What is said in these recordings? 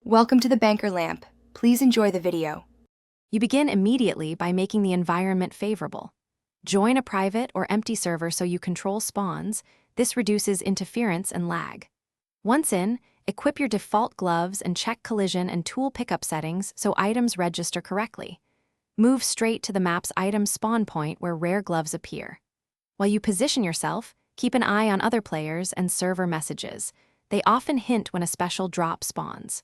Welcome to the banker lamp. Please enjoy the video. You begin immediately by making the environment favorable. Join a private or empty server so you control spawns. This reduces interference and lag. Once in, equip your default gloves and check collision and tool pickup settings so items register correctly. Move straight to the map's item spawn point where rare gloves appear. While you position yourself, keep an eye on other players and server messages. They often hint when a special drop spawns.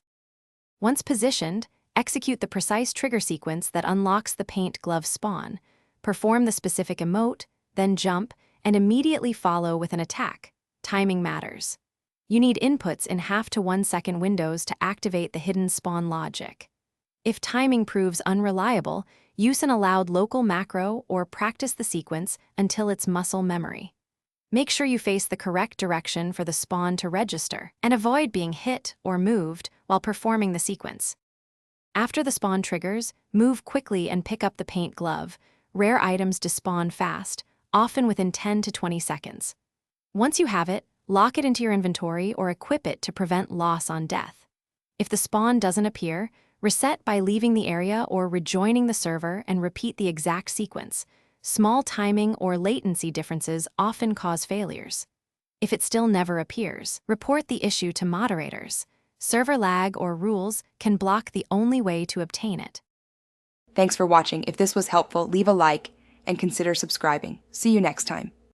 Once positioned, execute the precise trigger sequence that unlocks the paint glove spawn. Perform the specific emote, then jump, and immediately follow with an attack. Timing matters. You need inputs in half to 1 second windows to activate the hidden spawn logic. If timing proves unreliable, use an allowed local macro or practice the sequence until it's muscle memory. Make sure you face the correct direction for the spawn to register, and avoid being hit or moved while performing the sequence. After the spawn triggers, move quickly and pick up the paint glove. Rare items despawn fast, often within 10 to 20 seconds. Once you have it, lock it into your inventory or equip it to prevent loss on death. If the spawn doesn't appear, reset by leaving the area or rejoining the server and repeat the exact sequence. Small timing or latency differences often cause failures. If it still never appears, report the issue to moderators. Server lag or rules can block the only way to obtain it. Thanks for watching. If this was helpful, leave a like and consider subscribing. See you next time.